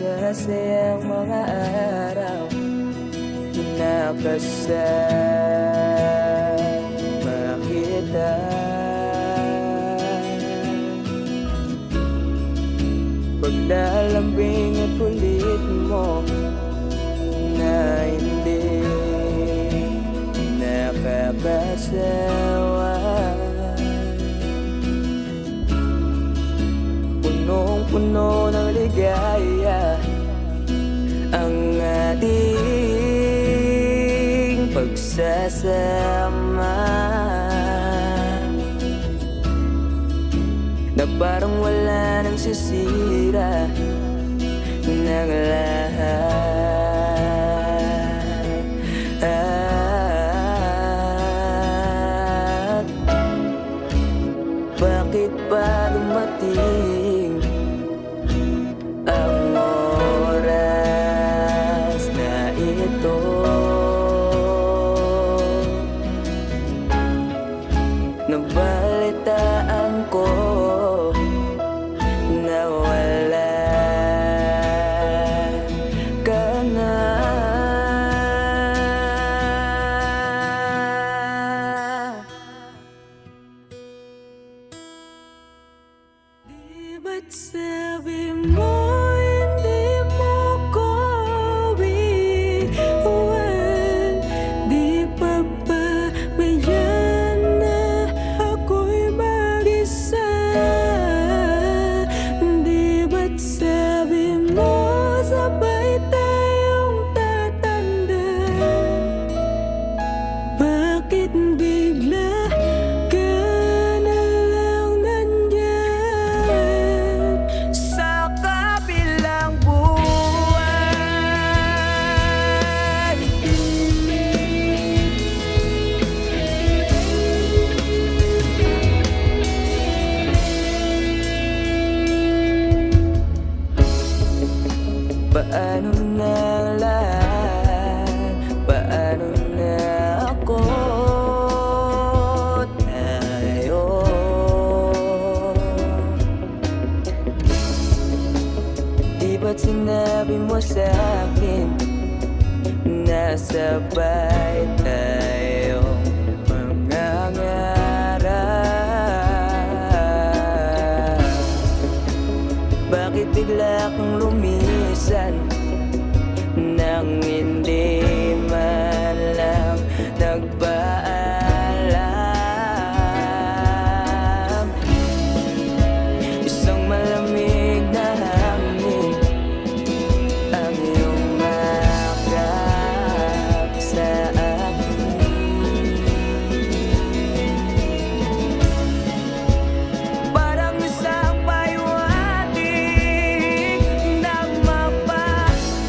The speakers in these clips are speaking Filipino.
masasayang mga araw na kasama kita. Paglalambing at kulit mo na hindi nakakasawa. Punong-puno ng ligaya ang ating pagsasama, na parang wala nang sisira ng lahat. Bakit ba dumating ang oras na ito? Nabalitaan ko na wala ka na. Di ba't sabi mo hindi mo ko iwan? Di pa ba bayan na ako'y mag-isa? Di ba't sabi mo sabay tayong tatanda? Bakit bigla ka na lang nandyan sa kabilang buwan? Paano na ang lahat? Paano na ako? Tayo di ba't sinabi mo sa'kin na sabay tayong mangangarap? Bakit bigla kang lumisan nang hindi man lang nagpaalam? Isang malamig na hangin ang iyong makap sa akin. Parang isang paywating na mapapaalala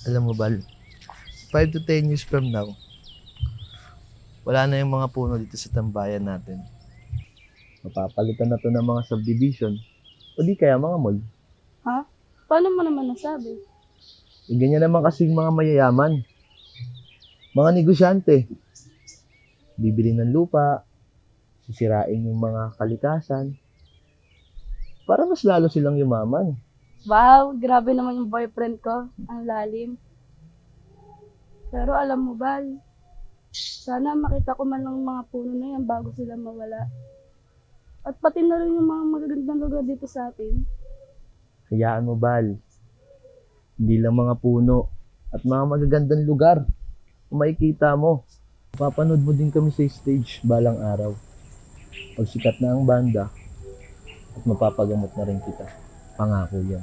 Alam mo, Bal, 5 to 10 years from now, wala na yung mga puno dito sa tambayan natin. Mapapalitan na to ng mga subdivision o di kaya mga mall. Ha? Paano mo naman nasabi? Ganyan naman kasing mga mayayaman. Mga negosyante. Bibili ng lupa, sisirain yung mga kalikasan, para mas lalo silang yumaman. Wow, grabe naman yung boyfriend ko. Ang lalim. Pero alam mo, Bal, sana makita ko man lang mga puno na yan bago sila mawala. At pati na rin yung mga magagandang lugar dito sa atin. Hayaan mo, Bal. Hindi lang mga puno at mga magagandang lugar kung makikita mo. Papanood mo din kami sa stage balang araw. Pag sikat na ang banda at mapapagamot na rin kita. Pangako yan.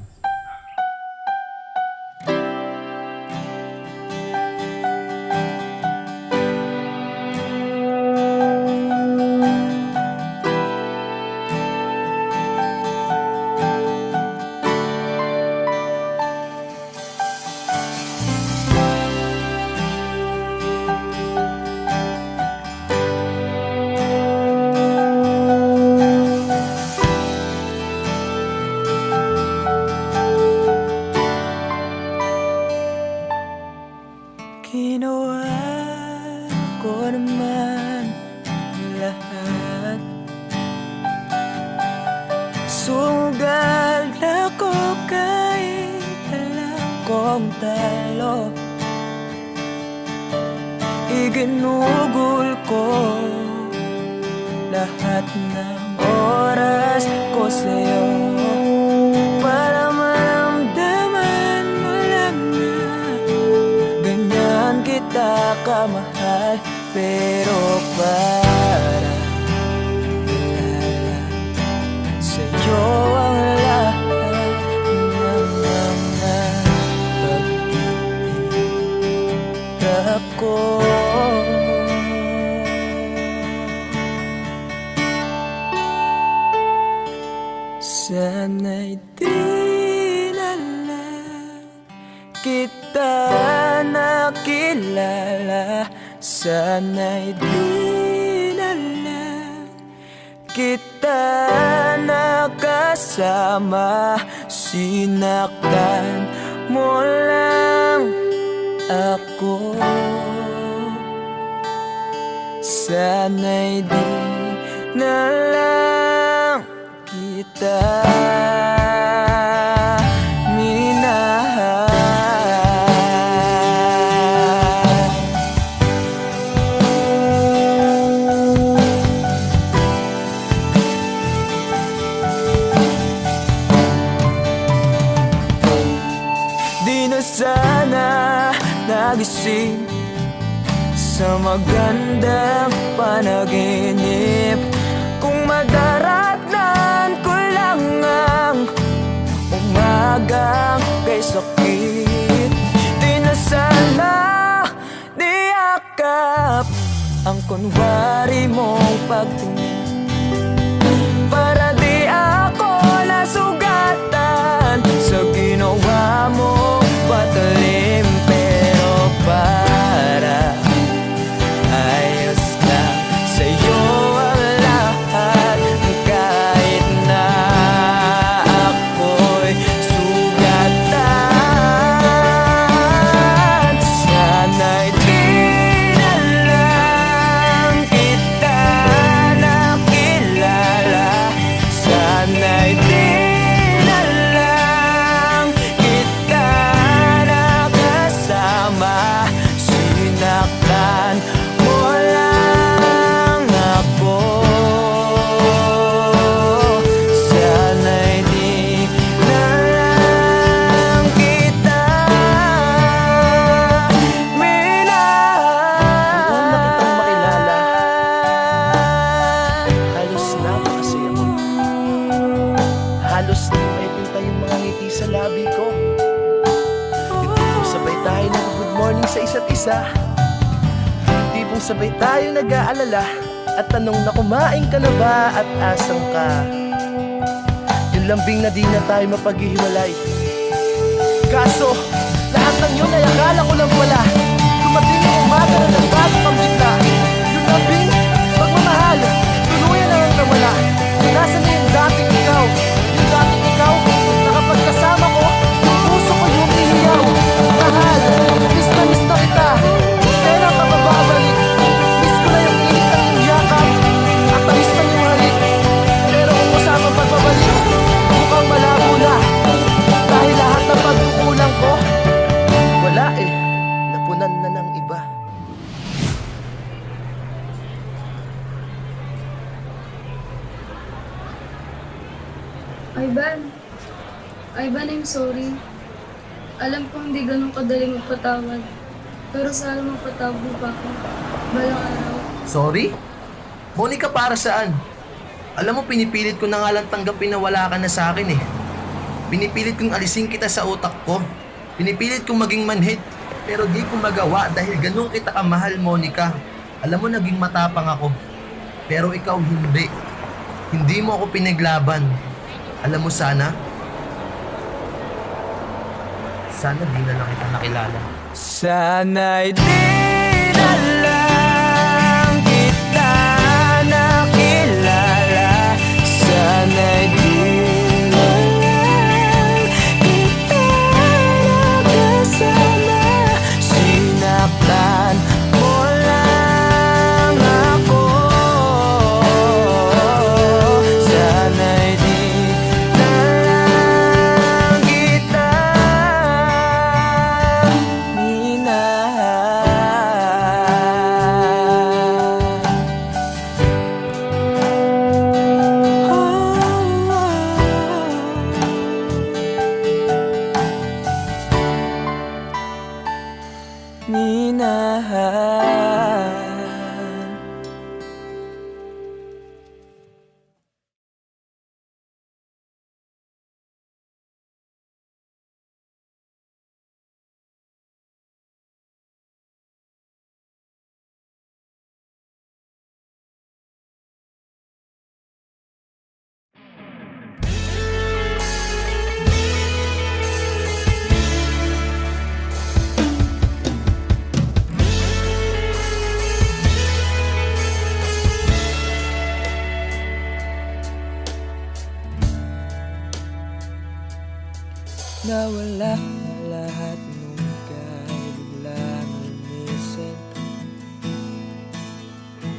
Ginawa ko naman ang lahat. Sugal ako kahit alam kong talo. Iginugol ko lahat ng oras ko sa'yo para maramdaman mo lang na ganyan kita kamahal. Pero para ilala sa'yo ang lahat ng mga pag-ibig ko. Sana'y di na lang kita nakilala. Sana'y di na lang kita nakasama. Sinaktan mo lang ako. Sana'y di na lang kita minahal. Di na sana nagising sa magandang panaginip kung madaratnan ko lang ang umagang kay sakit. Di na sana niyakap ang kunwari mong pagtingin para di ako nasugatan sa ginawa mong patalim. Pero para ayos lang sa'yo ang lahat kahit na ako'y sugatan. Sana'y di na lang kita nakilala. Sana'y di na lang kita nakasama. Sinaktan mo lang ako. Sana'y di na lang kita minahal. Noon na kitang makilala, halos napakasaya mo. Halos di may pinta yung mga ngiti sa labi ko. Yung tipong sabay tayo nag-good morning sa isa't isa. Yung tipong sabay tayo nag-aalala at tanong na kumain ka na ba at asan ka. Yung lambing na di na tayo mapaghihiwalay. Kaso, Lahat ng yun ay akala ko lang pala. Dumating ang umaga na nagbago kang bigla. Yung labing pagmamahal, tuluyan na ang nawala. Nasaan na yung dating ikaw? Yung dating ikaw, na kapag kasama ko, yung puso ko yung ihiyaw. Mahal, miss na kita. Kailan ka ba babalik? Miss ko na yung init ng iyong yakap at tamis ng iyong halik. Pero kung kasama pagbabalik, mukhang malabo na. Dahil lahat ng pagkukulang ko, wala eh, napunan na ng iba. Ivan, I'm sorry. Alam ko hindi ganun kadali magpatawad. Pero sana magpatawad mo pa ako. Balang araw. Sorry? Monica, para saan? Alam mo, pinipilit ko na nga lang tanggapin na wala ka na sa akin eh. Pinipilit kong alisin kita sa utak ko. Pinipilit kong maging manhid. Pero di ko magawa dahil ganun kita kamahal, Monica. Alam mo, naging matapang ako. Pero ikaw hindi. Hindi mo ako pinaglaban. Alam mo, sana di na lang kita nakilala. Sana'y di na lang kita nakilala. Sana'y di na lang kita nakasama. Sinaktan mo lang ako. Sana'y di na lang kita minahal. Nawala na lahat nung ika'y biglang lumisin.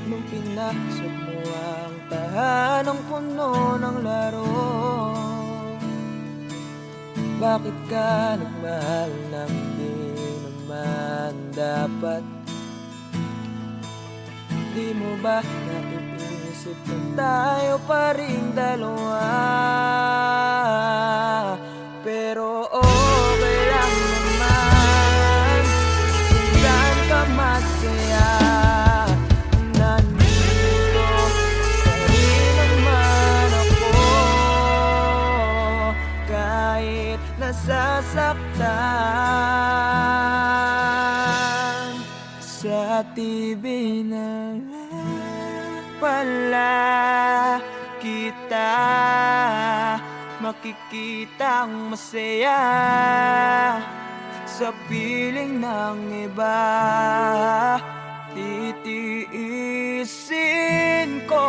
Nung pinasok mo ang tahanang puno ng laro. Bakit ka nagmahal nang di naman dapat? Di mo ba naiisip na tayo pa rin dalawa? Pero okay lang naman kung saan ka masaya. Nandito pa rin naman ako kahit nasasaktan. Sa TV na lang pala kita makikitang masaya sa piling ng iba. Titiisin ko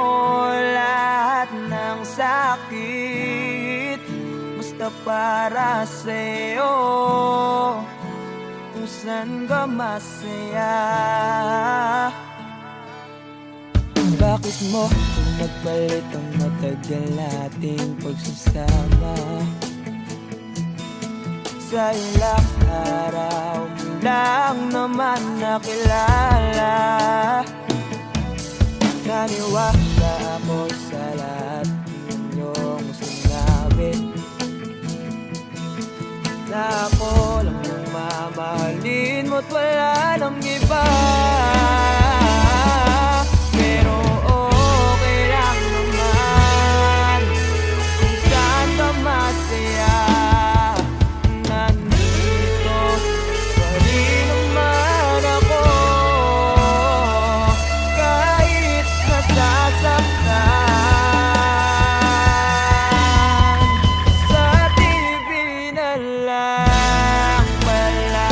lahat ng sakit basta para sa'yo, kung saan ka masaya. Bakit mo nagpalit ang matagal nating pagsasama? Sa ilang araw mo lang naman nakilala. Naniwala ako sa lahat ng iyong sinabi, na ako lang ang mamahalin mo't wala nang iba. Pero okay lang naman kung saan ka masaya. Nandito pa rin naman ako kahit nasasaktan. Sa TV na lang pala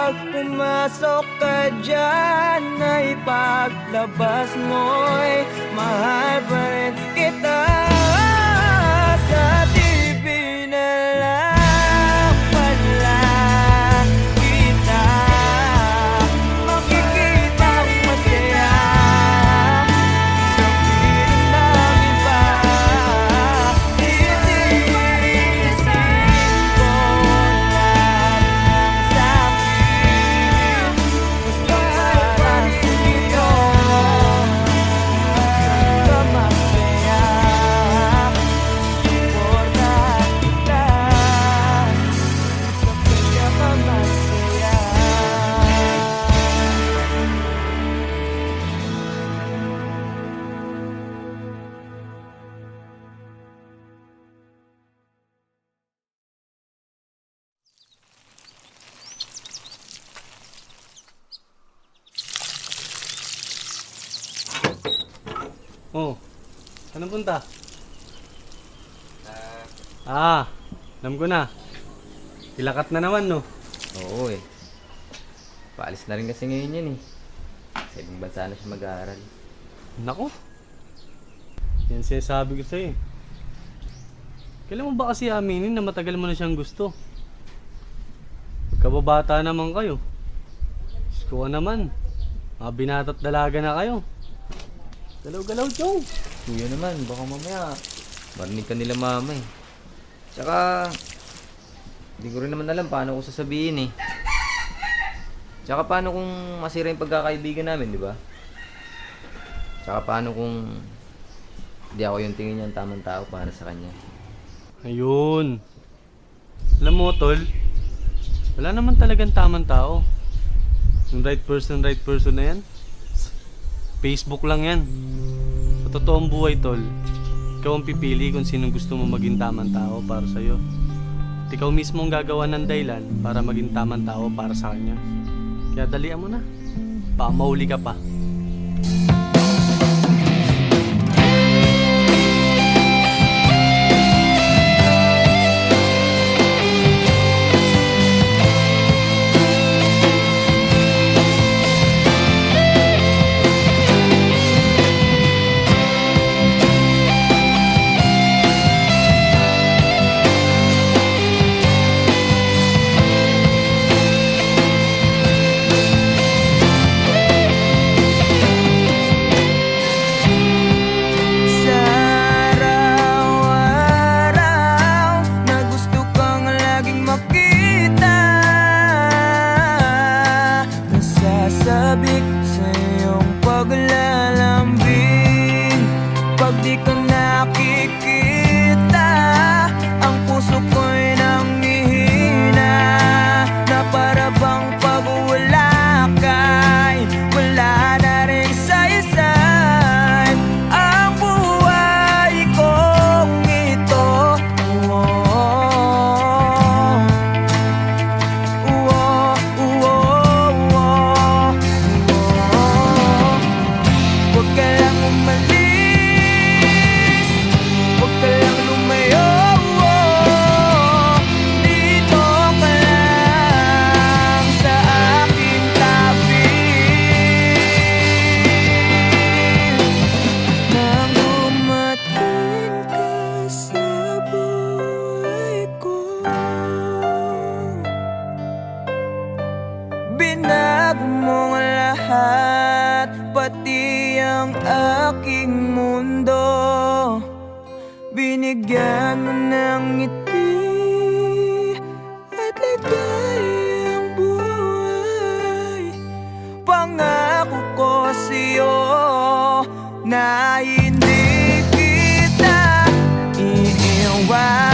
Pag pumasok ka dyan, ay paglabas mo'y mahal pa rin kita. Sa TV na lang pala kita makikita ang masaya sa piling ng iba. Titirisin ko lahat ng sakit, gusto parang sumito ka masaya. Suporta kita sa pinakamasaya. Oh, anong punta? Alam ko na. Ilakat na naman, no? Oo eh. Paalis na rin kasi ngayon yan eh. Sa ibang bansa na siya mag-aaral. Nako. Yan sinasabi ko sa'yo. Kailan mo ba kasi aminin na matagal mo na siyang gusto? Pagkababata naman kayo. Diyos ko naman. Mga binata't dalaga na kayo. Galaw-galaw, Chong. Kuya naman, baka mamaya marinig ka nila mama eh. Tsaka, hindi ko rin naman alam paano ko sasabihin eh. Tsaka paano kung masira yung pagkakaibigan namin, di ba? Tsaka paano kung hindi ako yung tingin niyang tamang tao para sa kanya. Ayun. Alam mo, tol, wala naman talagang tamang tao. Yung right person na yan, Facebook lang yan. Sa totoong buhay, tol, ikaw ang pipili kung sinong gusto mo maging tamang tao para sa'yo. At ikaw mismo ang gagawa ng dahilan para maging tamang tao para sa kanya. Kaya dalian mo na. Baka mahuli ka pa. Sa araw-araw na gusto kang laging makita, nasasabik sa iyong paglalambing. Pag di ka nakikita, ang puso ko'y nanghihina, na para bang pag wala ka'y wala na rin saysay ang buhay kong ito. Huwag ka lang umalis, huwag ka lang lumayo. Dito ka lang sa aking tabi. Nang dumating ka sa buhay ko, binago mo ang lahat, pati ang aking mundo. Binigyan mo ng ngiti at ligayang buhay. Pangako ko sa'yo na hindi kita iiwan.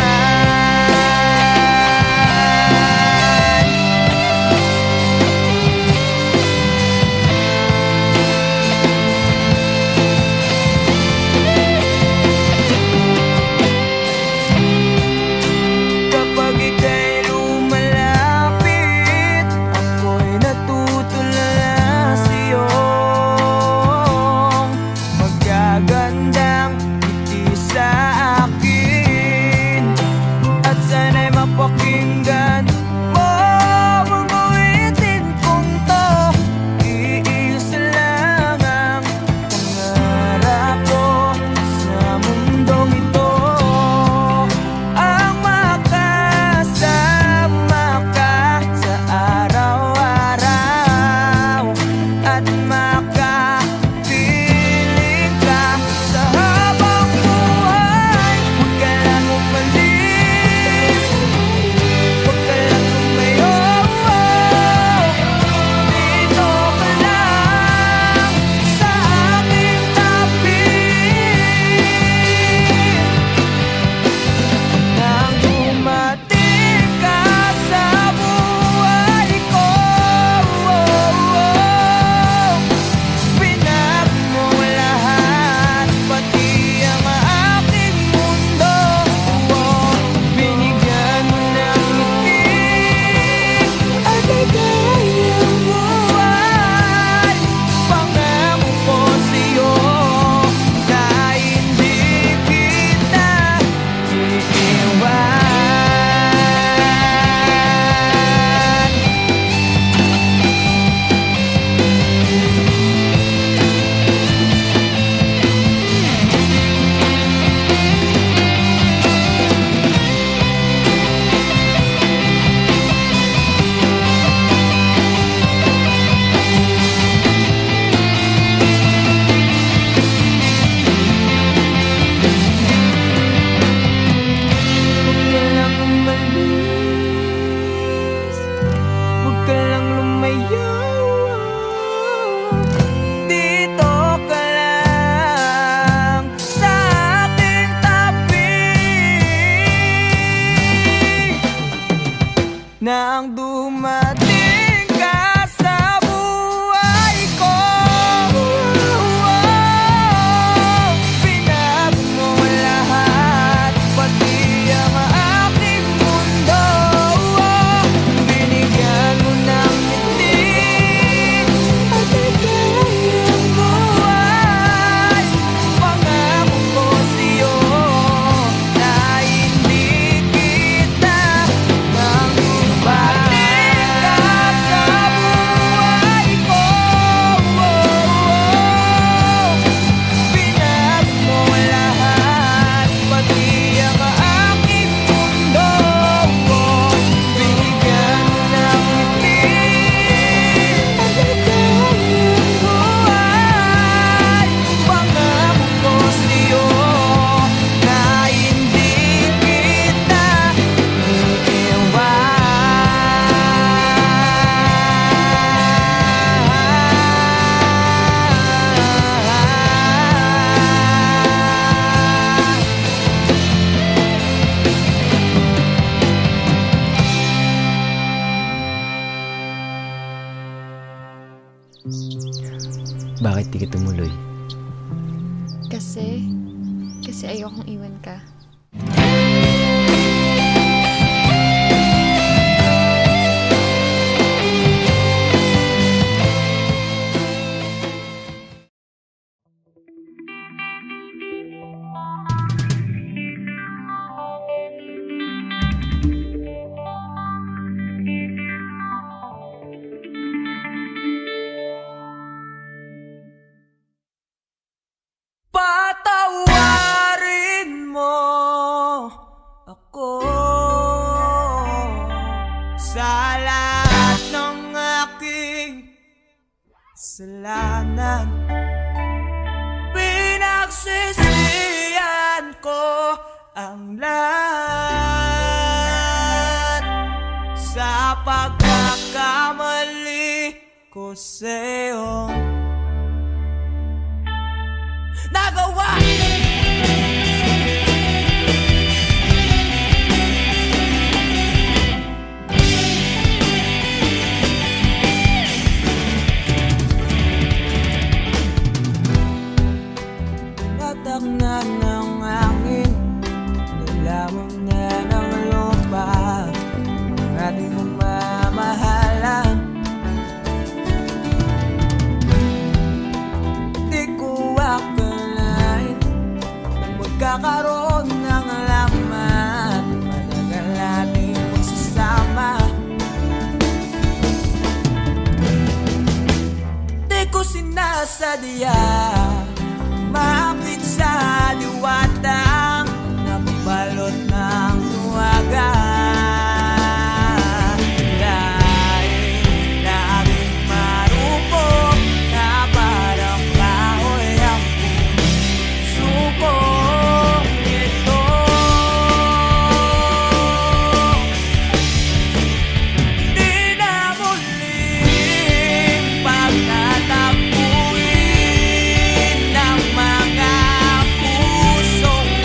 Bakit di ka tumuloy? Kasi ayokong iwan ka. Patawarin mo ako sa lahat ng aking kasalanan. Pinagsisihan ko ang lahat sa pagkakamali ko sa'yo nagawa. Tatak na ng hangin, nilamon na ng lupa ang ating mamahalan. Di ko akalain na magkakaroon ng laman, matagal nating magsasama. Di ko sinasadya maapit sa diwatang nabalot ng luwaga. Dahil laging marupok na parang kahoy ang puso ko ito. Di na muling pagtatapuin ng mga pusong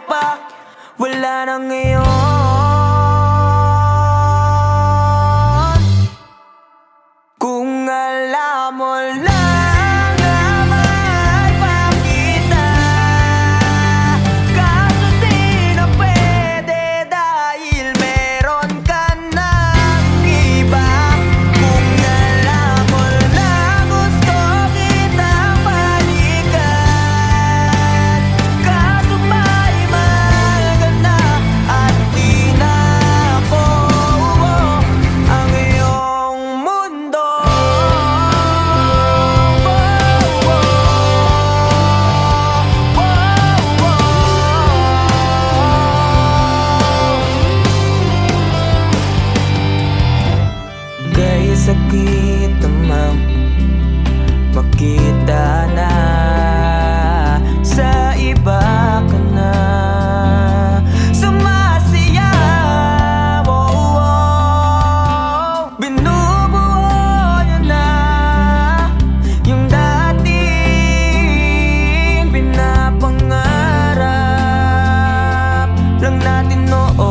pa, wala na ngayon. Kung alam mo lang na mahal pa kita, kaso di na pwede dahil meron ka ng iba. Kung alam mo lang gusto kitang balikan, kaso may mahal ka na at di na ako ang iyong mundo. Kay sakit namang makita na sa iba ka na sumasayaw. Binubuo niya na yung dating pinapangarap lang natin noon.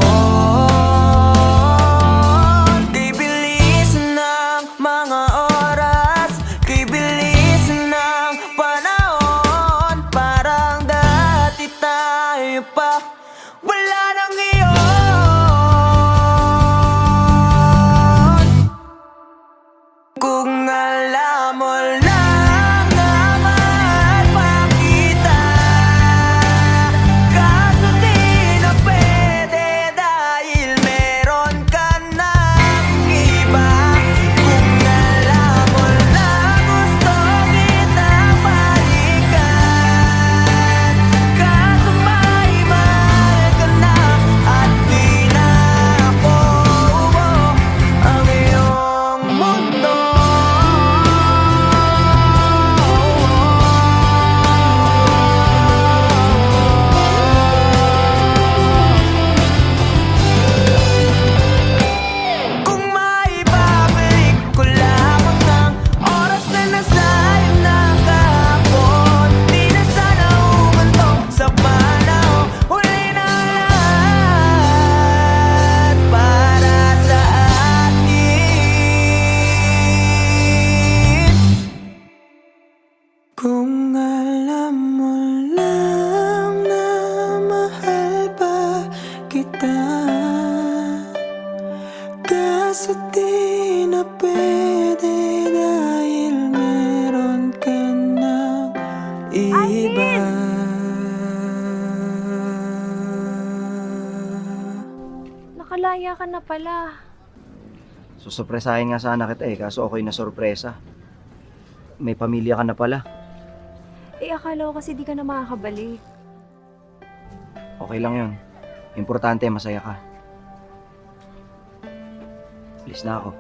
Kay bilis ng mga oras, kay bilis ng panahon, parang dati tayo pa, wala nang iyon. Kung alam mo lang na mahal pa kita, kaso di na pwede dahil meron ka ng iba. Kung alam mo lang gusto kitang balikan, kaso may mahal ka na at di na ako ang iyong mundo. Kung maibabalik ko lamang ang oras na nasayang na kahapon, di na sana umantong sa panahon. Huli na lahat para sa atin. Kung alam mo lang na mahal pa kita, kaso di na pwede dahil meron ka ng iba. Nakalaya ka na pala. Susurpresahin nga sana kita kaso ako'y nasurpresa. May pamilya ka na pala. Akala ko kasi di ka na makakabalik. Okay lang yun. Importante, masaya ka. Alis na ako.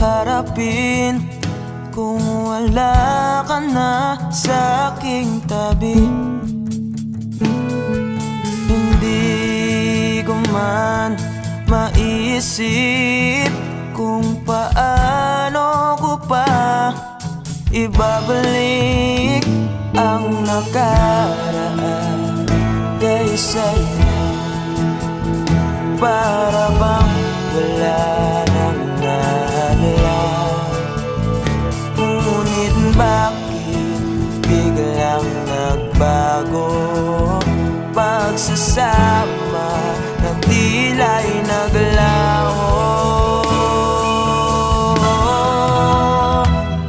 haharapin kung wala ka na sa aking tabi? Hindi ko man maisip kung paano ko pa ibabalik ang nakaraan kay sa'yo. Para bang wala nang nalang, ngunit bakit biglang nagbago? Pagsasama na tila'y naglaho.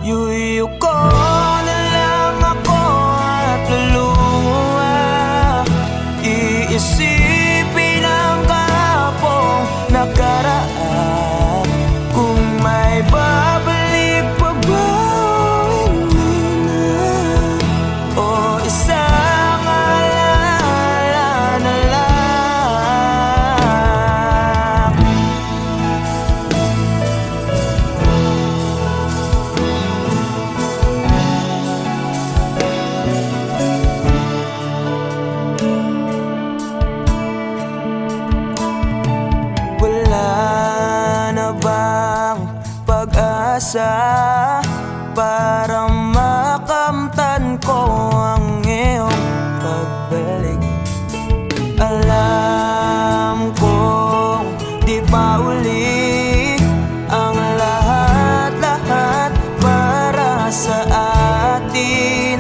Yuyu ko na lang ako at luluha, iisipin ang kahapong nakaraan. Kung may babalik pa ba, hindi na, o isang alala na lang. Wala na bang pag-asa para makamtan ko ang iyong pagbalik? Alam kong di pa uli ang lahat-lahat para sa atin.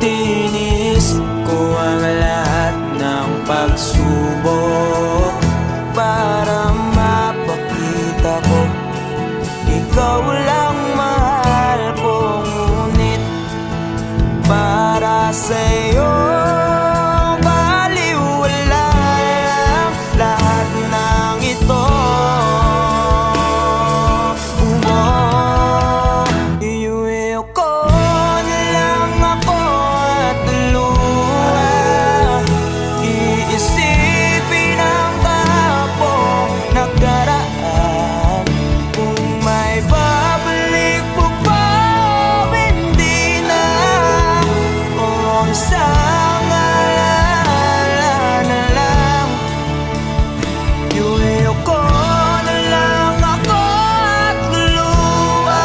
Tinis ko ang lahat ng pagsubok para mapakita ko ikaw lang mahal ko. Ngunit para sa'yo baliwala lang lahat ng ito. Iuwi ko na lang ako at luha, iisipin ang kahapong nakaraan. Kung may babalik po ba, hindi na, o isang alala na lang. Iuwi ko na lang ako at luluha,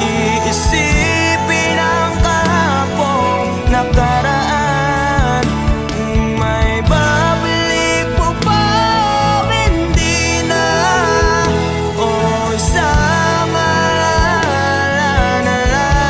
iisipin ang kahapong nakaraan. Kung may babalik po ba, hindi na, o isang alala na lang.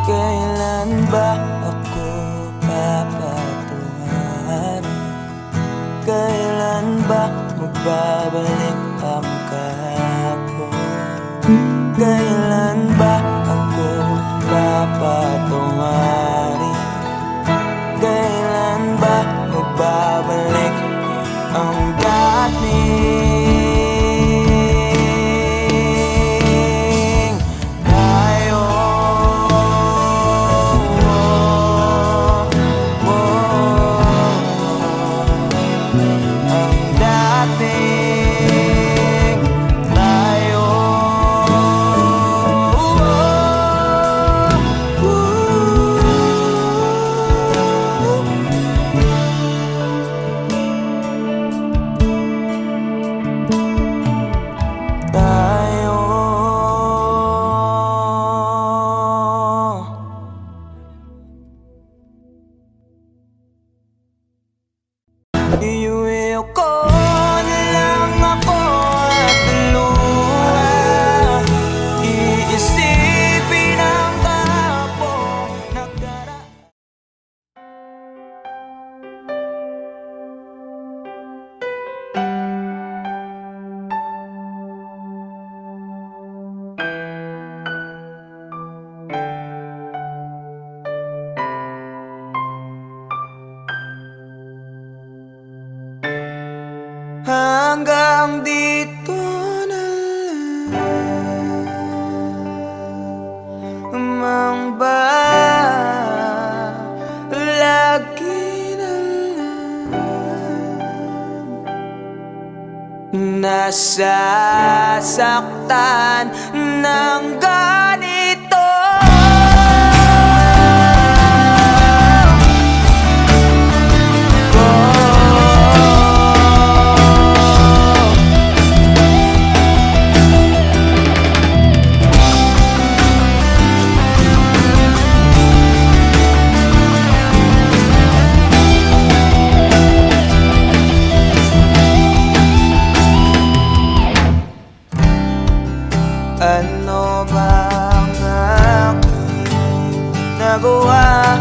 Kailan ba ako papatungan? Kailan ba magbabalik ang kahapon? Kailan ba ako papatunganin? Kailan ba magbabalik ang dating tayo? Ang dating tayo. Iuwi ko na lang ako at luha, iisipin ang kahapong nakaraan. Hanggang dito na lang, mang ba nasasaktan ng ganito. Ano bang aking nagawa?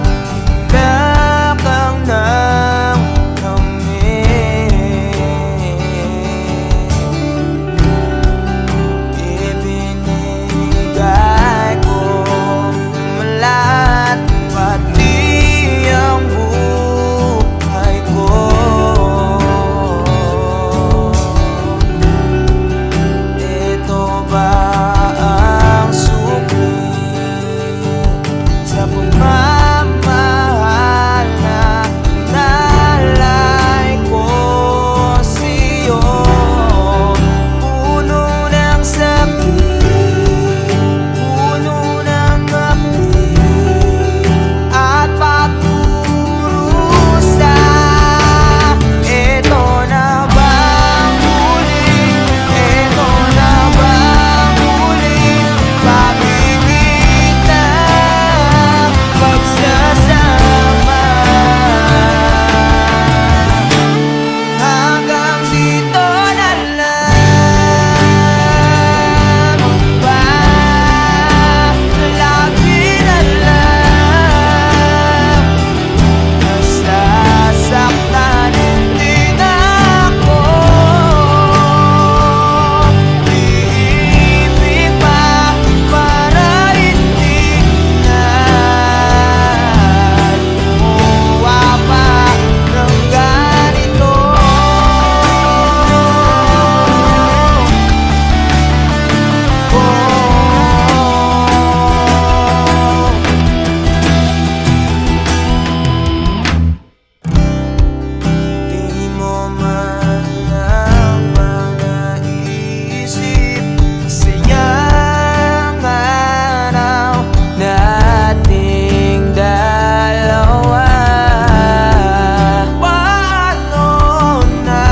Wala kang namramdamin. Ibinigay ko lahat, pati ang buhay ko. Ito ba ang sukli sa pagmamahal na nalay ko sa'yo? Puno ng sakit, puno ng ngapit at pagdurusa. Ito na bang huli? Ito na bang huli? Pag-ibig na pagsasama. Hanggang dito na lang ba? Lagi na lang nasasaktan din ako. Iibig pa para hindi na lumuwa pa ng ganito. Di mo man lamang naisip masayang araw nating dalawa. Paano na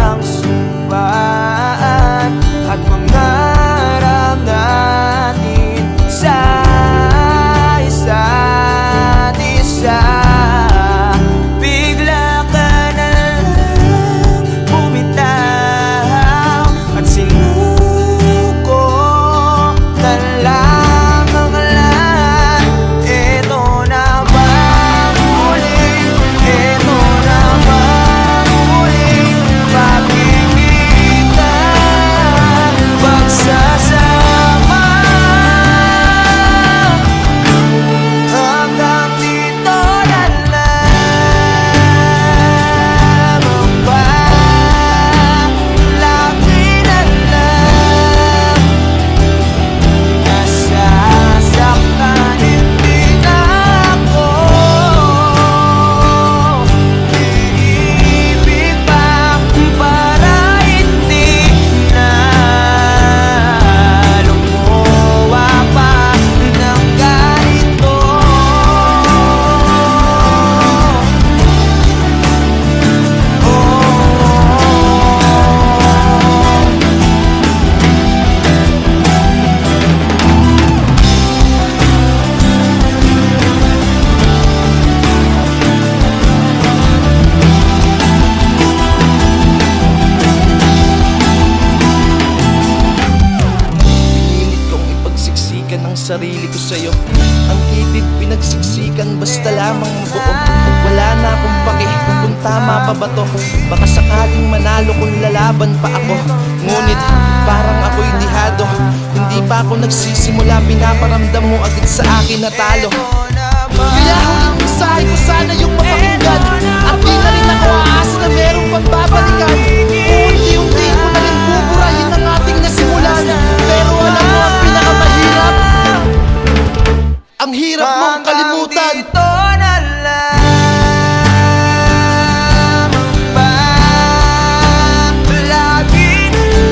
ang sumpaan at mangarap natin sa isa't isa? Bigla ka na lang bumitaw at sinuko na lang ang lahat. Ito na bang huli? Ito na bang huli? Pag-ibig na pagsasama. Hanggang dito na lang ba? Lagi na lang nasasaktan din ako. Iibig pa para hindi na lumuwa pa ng ganito. Pinilit kong ipagsiksikan ang sarili ko sa'yo. Ang ibig pinagsiksikan basta lamang buo. Wala na akong pake kung tama pa ba to. Baka sakaling manalo kung lalaban pa ako. Ngunit parang ako'y dihado. Hindi pa ako nagsisimula, pinaparamdam mo agad sa akin na talo. Kaya huling mensahe ko sana yung mapakinggan. At di na rin ako aasa na merong pagbabalikan. Unti-unti ko na rin buburahin ang ating nasimulan. Pero alam mo ang pinakamahirap? Ang hirap mong kalimutan. Hanggang dito na lang ba? Lagi na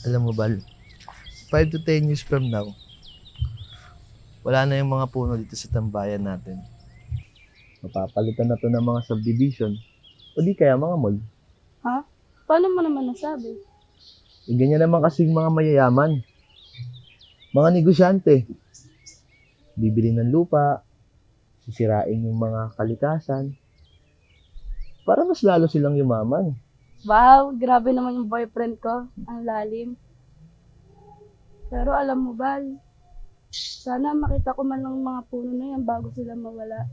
Alam mo, Bal, 5 to 10 years from now, wala na yung mga puno dito sa tambayan natin. Mapapalitan na to ng mga subdivision o di kaya mga mall. Ha? Paano mo naman nasabi? Ganyan naman kasing mga mayayaman. Mga negosyante. Bibili ng lupa, sisirain yung mga kalikasan, para mas lalo silang yumaman. Wow, grabe naman yung boyfriend ko. Ang lalim. Pero alam mo, Bal, sana makita ko man lang mga puno na yan bago sila mawala.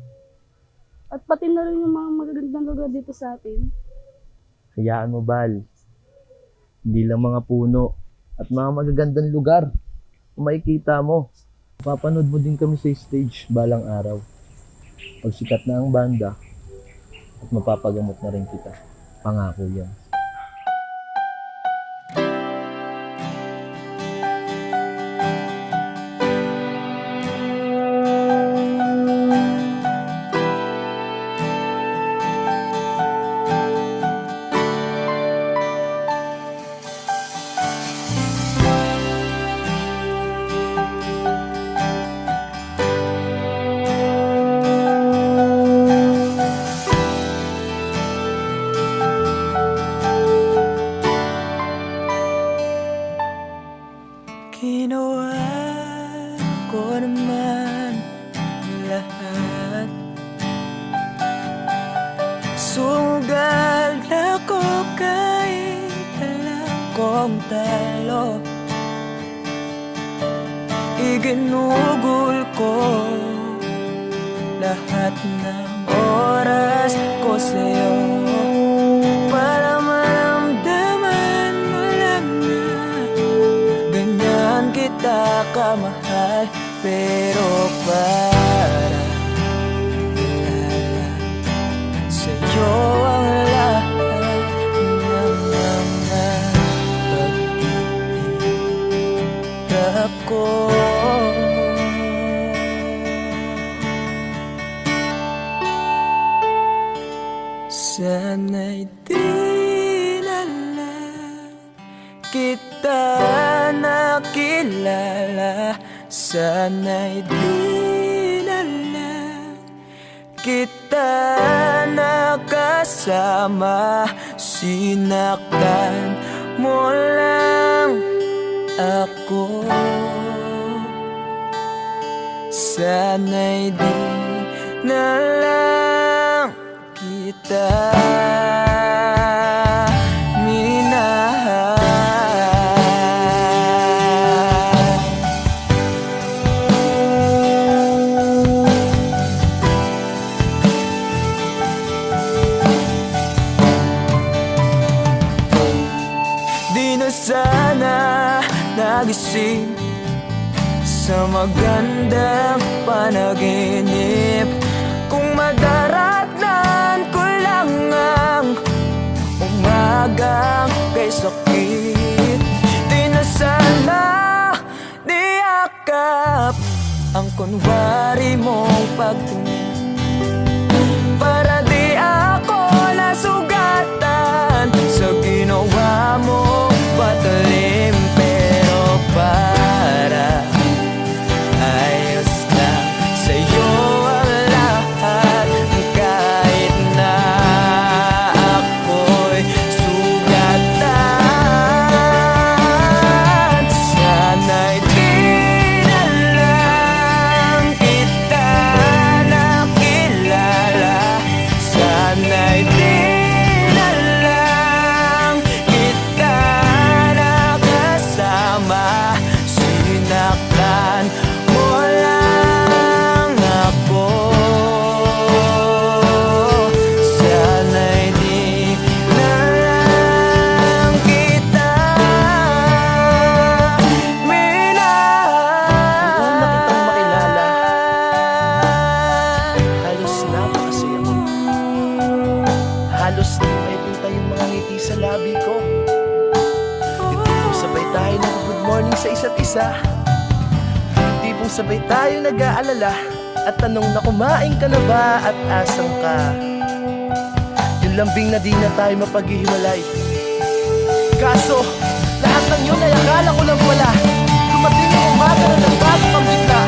At pati na rin yung mga magagandang lugar dito sa atin. Hayaan mo, Bal. Hindi lang mga puno at mga magagandang lugar kung makikita mo. Papanood mo din kami sa stage balang araw. Pag sikat na ang banda at mapapagamot na rin kita. Pangako yan. Ginawa ko naman lahat. Sugal ako kahit alam kong talo. Iginugol ko lahat ng oras ko sa'yo para maramdaman mo lang na ganyan kita kamahal. Pero para alala sa'yo ang lahat ng mga pag-iirap ko. Sana'y di na lang kita nakilala. Sana'y di na lang kita nakasama. Sinaktan mo lang ako. Sana'y di na lang kita minahal. Di na sana nagising sa magandang panaginip kung madaratnan ko lang ang umagang kay sakit. Di na sana niyakap ang kunwari mong pagtingin para di ako nasugatan sa ginawa mong patalim. Pero para ayos lang sa'yo ang lahat kahit na ako'y sugatan. Sana'y di na lang kita nakilala. Sana'y di na lang kita nakasama. Sinaktan mo lang ako. Sana'y di na lang kita minahal. Halos napakasaya mo. Halos di may pinta yung mga ngiti sa labi ko. Yung tipong sabay tayo nag-good morning sa isa't isa. Yung tipong sabay tayo nag-aalala at tanong na kumain ka na ba at asan ka. Yung lambing na di na tayo mapaghihiwalay. Kaso, lahat lahat ng yun ay akala ko lang wala. Dumating ang umaga na nagbago kang bigla.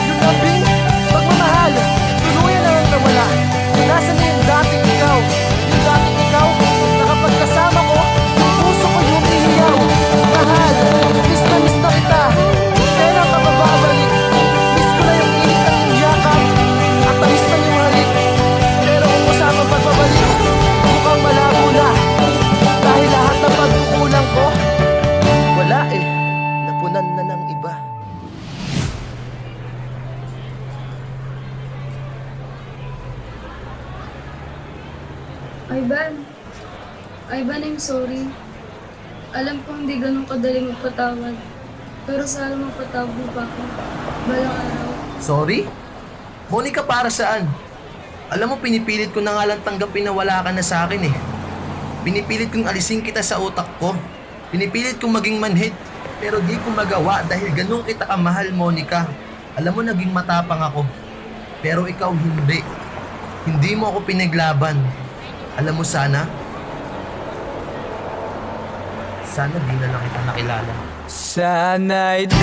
Yung labing pagmamahal, tuluyan na lang nawala. Nasaan na yung dating ikaw? Yung dating ikaw, na kapag kasama ko, yung puso ko yung ihiyaw. Mahal, miss na kita. Kailan ka ba babalik? Miss ko na yung init at yung yakap. At tamis na yung halik. Pero kung usapang pagbabalik, mukhang malabo na. Dahil lahat ng pagkukulang ko, wala eh, napunan na ng iba. Ivan, I'm sorry. Alam ko hindi ganun kadali magpatawad. Pero sana magpatawad mo pa ako. Balang araw. Sorry? Monica, para saan? Alam mo, pinipilit ko na nga lang tanggapin na wala ka na sa akin eh. Pinipilit kong alisin kita sa utak ko. Pinipilit kong maging manhid. Pero di ko magawa dahil ganun kita kamahal, Monica. Alam mo, naging matapang ako. Pero ikaw hindi. Hindi mo ako pinaglaban. Alam mo, sana di na lang kita nakilala. Sana'y di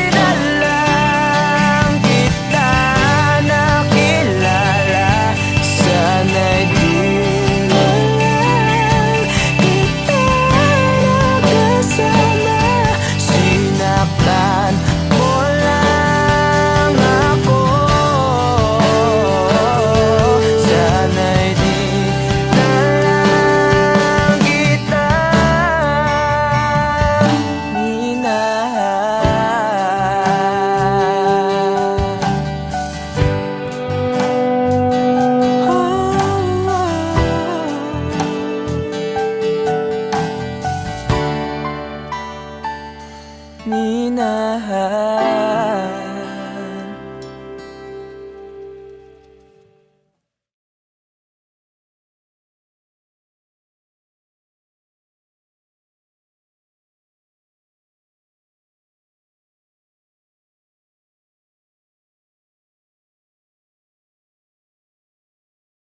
na lang kita nakilala. Sana'y di na lang kita nakasama. Sinaktan mo lang ako. Sana'y di na lang kita minahal.